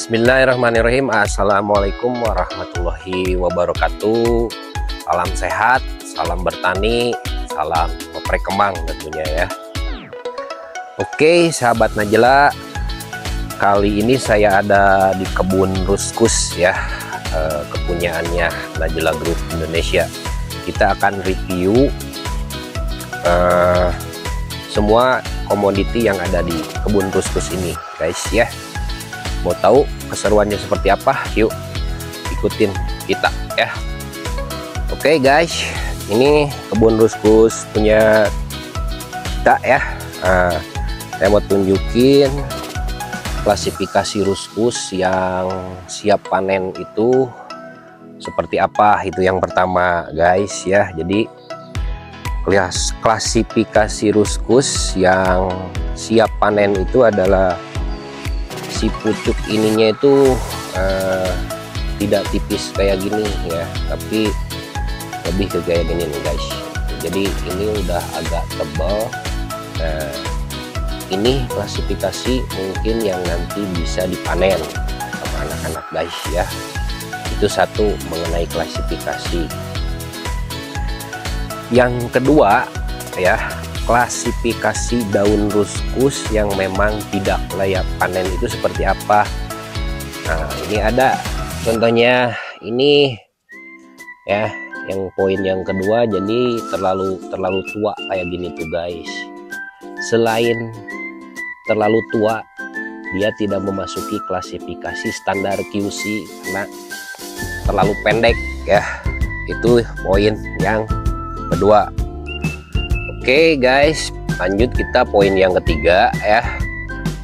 Bismillahirrahmanirrahim. Assalamualaikum warahmatullahi wabarakatuh. Salam sehat, salam bertani, salam ngoprek kembang tentunya ya. Oke sahabat Najela, kali ini saya ada di kebun Ruskus ya, kepunyaannya Najela Group Indonesia. Kita akan review semua komoditi yang ada di kebun Ruskus ini guys ya. Mau tahu keseruannya seperti apa? Yuk ikutin kita ya. Oke guys, ini kebun Ruskus punya kita ya. Saya mau tunjukin klasifikasi Ruskus yang siap panen itu seperti apa. Itu yang pertama guys ya. Jadi klasifikasi Ruskus yang siap panen itu adalah si pucuk ininya itu tidak tipis kayak gini ya, tapi lebih ke kayak gini nih guys. Jadi ini udah agak tebal. Nah, ini klasifikasi mungkin yang nanti bisa dipanen sama anak-anak guys ya. Itu satu mengenai klasifikasi. Yang kedua ya, klasifikasi daun Ruskus yang memang tidak layak panen itu seperti apa. Nah ini ada contohnya ini ya, yang poin yang kedua. Jadi terlalu tua kayak gini tuh guys. Selain terlalu tua, dia tidak memasuki klasifikasi standar QC karena terlalu pendek ya. Itu poin yang kedua. Oke guys, lanjut kita poin yang ketiga ya.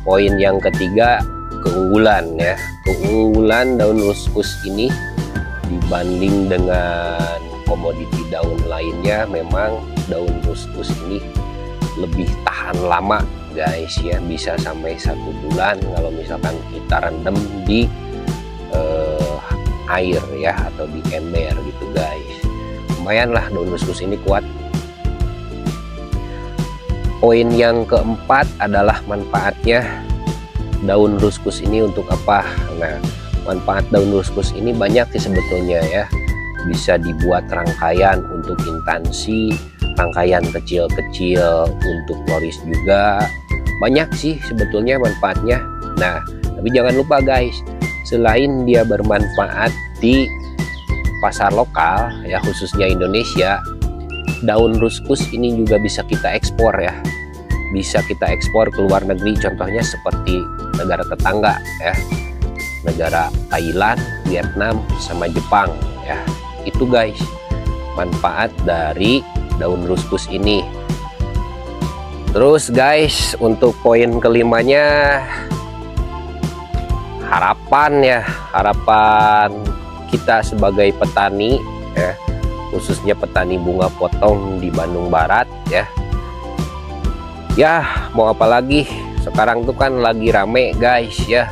Poin yang ketiga, keunggulan ya. Keunggulan daun Ruskus ini dibanding dengan komoditi daun lainnya, memang daun Ruskus ini lebih tahan lama guys ya. Bisa sampai 1 bulan kalau misalkan kita rendam di air ya, atau di ember gitu guys. Lumayan lah daun Ruskus ini kuat. Poin yang keempat adalah manfaatnya daun Ruskus ini untuk apa. Nah, manfaat daun Ruskus ini banyak sih sebetulnya ya. Bisa dibuat rangkaian untuk intansi, rangkaian kecil-kecil untuk floris juga. Banyak sih sebetulnya manfaatnya. Nah, tapi jangan lupa guys, selain dia bermanfaat di pasar lokal ya, khususnya Indonesia, daun Ruskus ini juga bisa kita ekspor ya. Bisa kita ekspor ke luar negeri, contohnya seperti negara tetangga ya, negara Thailand, Vietnam, sama Jepang ya. Itu guys manfaat dari daun Ruskus ini. Terus guys, untuk poin kelimanya, harapan kita sebagai petani ya, khususnya petani bunga potong di Bandung Barat ya. Ya mau apa lagi, sekarang tuh kan lagi rame guys ya,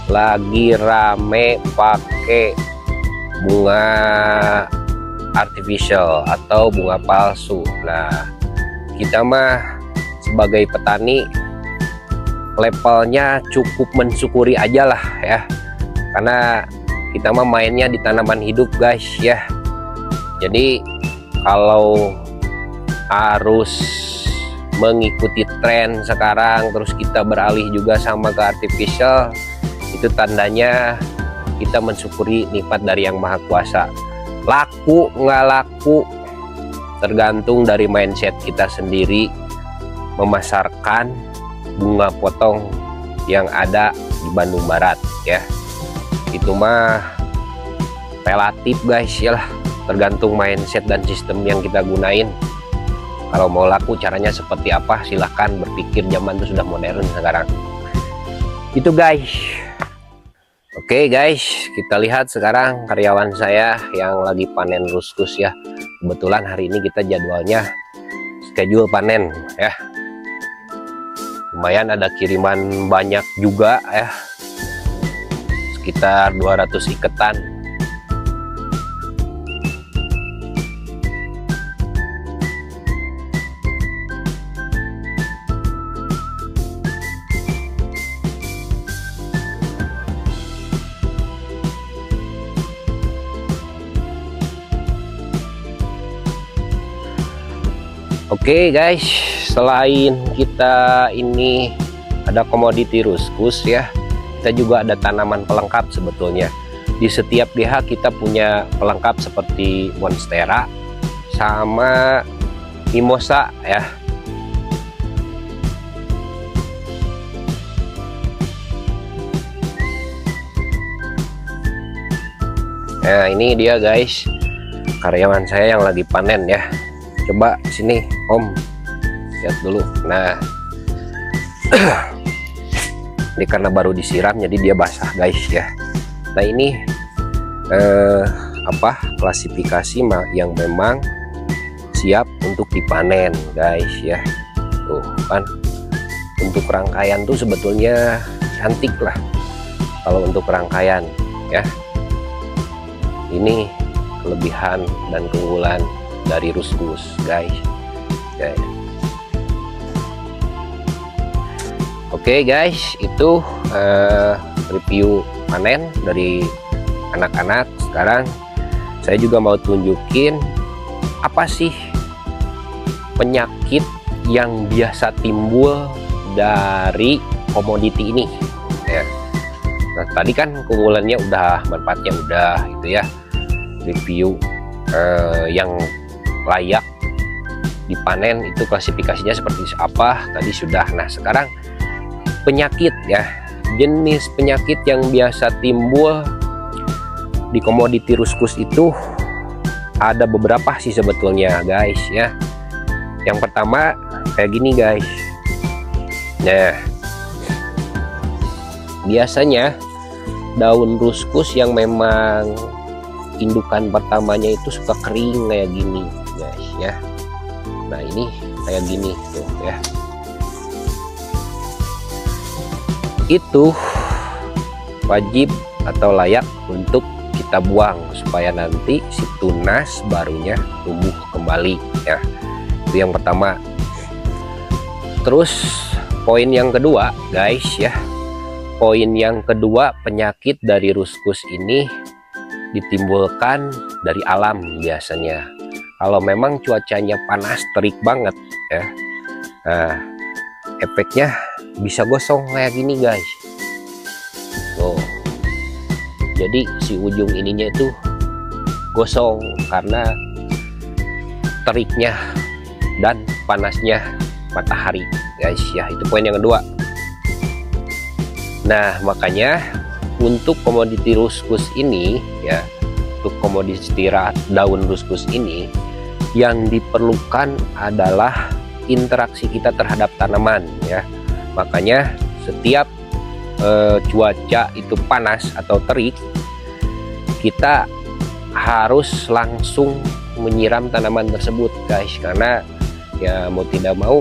lagi rame pakai bunga artificial atau bunga palsu. Nah kita mah sebagai petani levelnya cukup mensyukuri aja lah ya, karena kita mah mainnya di tanaman hidup guys ya. Jadi kalau harus mengikuti tren sekarang terus kita beralih juga sama ke artificial, itu tandanya kita mensyukuri nikmat dari Yang Maha Kuasa. Laku nggak laku tergantung dari mindset kita sendiri memasarkan bunga potong yang ada di Bandung Barat ya. Itu mah relatif guys ya lah, tergantung mindset dan sistem yang kita gunain. Kalau mau laku caranya seperti apa, silahkan berpikir, zaman itu sudah modern sekarang. Itu guys. Oke guys, kita lihat sekarang karyawan saya yang lagi panen Ruskus ya. Kebetulan hari ini kita jadwalnya schedule panen ya. Lumayan ada kiriman banyak juga ya, sekitar 200 iketan. Oke guys, selain kita ini ada komoditi ruskus ya, kita juga ada tanaman pelengkap sebetulnya. Di setiap GH kita punya pelengkap seperti monstera sama mimosa ya. Nah ini dia guys, karyawan saya yang lagi panen ya. Coba sini Om, lihat dulu. Nah ini karena baru disiram jadi dia basah guys ya. Nah ini klasifikasi yang memang siap untuk dipanen guys ya. Tuh kan, untuk rangkaian tuh sebetulnya cantik lah kalau untuk rangkaian ya. Ini kelebihan dan keunggulan dari ruskus guys ya. Oke guys, itu review panen dari anak-anak. Sekarang saya juga mau tunjukin apa sih penyakit yang biasa timbul dari komoditi ini ya. Nah tadi kan keunggulannya udah, manfaatnya udah gitu ya, review yang layak dipanen itu klasifikasinya seperti apa tadi sudah. Nah sekarang penyakit ya, jenis penyakit yang biasa timbul di komoditi ruskus itu ada beberapa sih sebetulnya guys ya. Yang pertama kayak gini guys. Nah biasanya daun ruskus yang memang indukan pertamanya itu suka kering kayak gini guys ya. Nah ini kayak gini tuh ya. Itu wajib atau layak untuk kita buang supaya nanti si tunas barunya tumbuh kembali ya. Itu yang pertama. Terus poin yang kedua guys ya, poin yang kedua, penyakit dari ruskus ini ditimbulkan dari alam biasanya. Kalau memang cuacanya panas terik banget ya, nah efeknya bisa gosong kayak gini guys. Tuh, jadi si ujung ininya itu gosong karena teriknya dan panasnya matahari guys ya. Itu poin yang kedua. Nah makanya untuk komoditi ruskus ini ya, untuk komoditi daun ruskus ini yang diperlukan adalah interaksi kita terhadap tanaman ya. Makanya setiap cuaca itu panas atau terik, kita harus langsung menyiram tanaman tersebut guys, karena ya mau tidak mau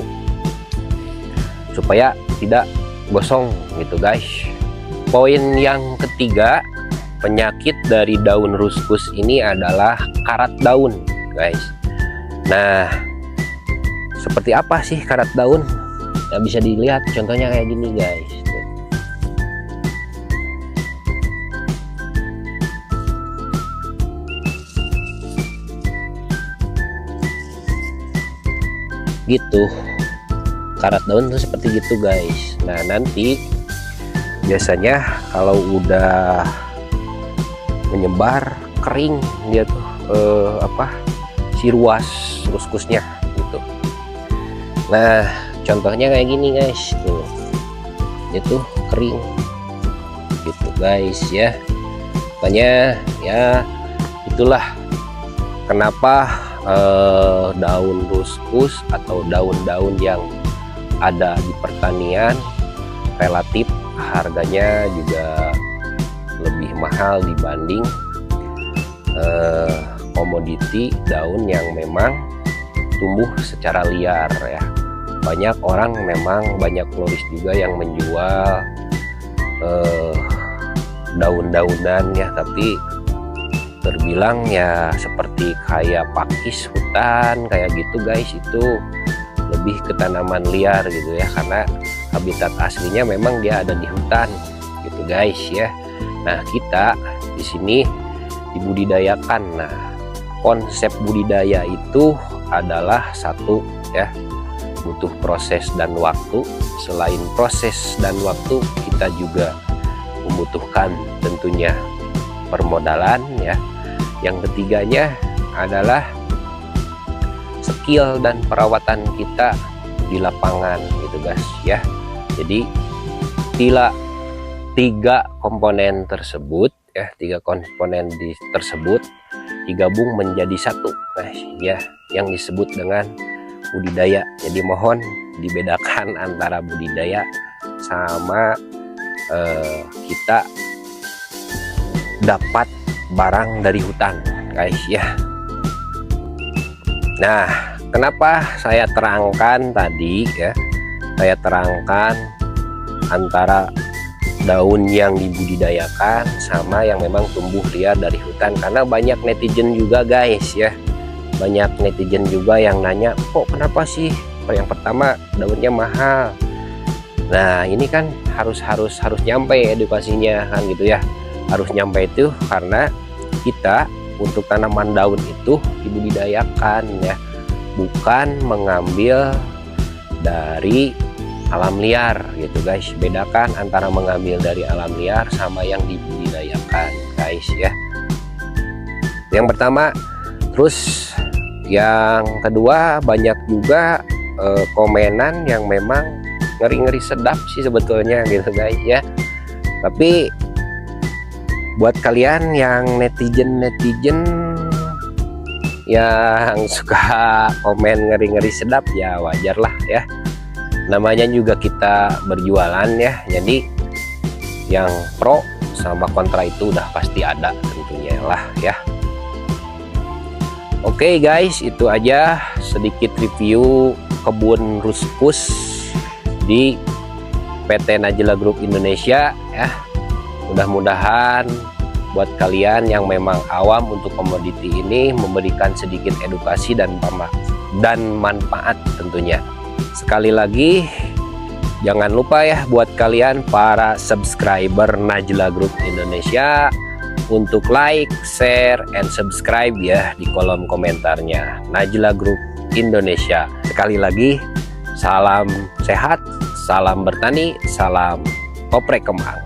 supaya tidak gosong gitu guys. Poin yang ketiga, penyakit dari daun ruskus ini adalah karat daun guys. Nah seperti apa sih karat daun? Nah, bisa dilihat contohnya kayak gini guys. Gitu, karat daun tuh seperti gitu guys. Nah nanti biasanya kalau udah menyebar kering dia tuh si ruas ruskusnya gitu. Nah contohnya kayak gini guys, tuh dia tuh kering gitu guys ya. Makanya ya itulah kenapa daun ruskus atau daun-daun yang ada di pertanian relatif harganya juga lebih mahal dibanding komoditi daun yang memang tumbuh secara liar ya. Banyak orang memang, banyak floris juga yang menjual daun-daunan ya, tapi terbilang ya seperti kayak pakis hutan kayak gitu guys. Itu lebih ke tanaman liar gitu ya, karena habitat aslinya memang dia ada di hutan gitu guys ya. Nah kita di sini dibudidayakan. Nah konsep budidaya itu adalah satu ya, butuh proses dan waktu. Selain proses dan waktu, kita juga membutuhkan tentunya permodalan ya. Yang ketiganya adalah skill dan perawatan kita di lapangan gitu guys ya. Jadi tiga komponen tersebut ya, tersebut digabung menjadi satu guys ya, yang disebut dengan budidaya. Jadi mohon dibedakan antara budidaya sama kita dapat barang dari hutan guys ya. Nah, kenapa saya terangkan tadi ya, saya terangkan antara daun yang dibudidayakan sama yang memang tumbuh liar dari hutan, karena banyak netizen juga guys ya, banyak netizen juga yang nanya, kok kenapa sih yang pertama daunnya mahal. Nah ini kan harus nyampe edukasinya kan gitu ya, harus nyampe itu karena kita untuk tanaman daun itu dibudidayakan ya, bukan mengambil dari alam liar gitu guys. Bedakan antara mengambil dari alam liar sama yang dibudidayakan guys ya. Yang pertama. Terus yang kedua, banyak juga komenan yang memang ngeri-ngeri sedap sih sebetulnya gitu guys ya. Tapi buat kalian yang netizen yang suka komen ngeri-ngeri sedap ya wajar lah ya, namanya juga kita berjualan ya. Jadi yang pro sama kontra itu udah pasti ada tentunya lah ya. Oke guys, itu aja sedikit review kebun Ruscus di PT Najila Group Indonesia ya. Mudah-mudahan buat kalian yang memang awam untuk komoditi ini memberikan sedikit edukasi dan manfaat tentunya. Sekali lagi jangan lupa ya buat kalian para subscriber Najila Group Indonesia untuk like, share, and subscribe ya di kolom komentarnya. Najila Group Indonesia. Sekali lagi salam sehat, salam bertani, salam oprek kembang.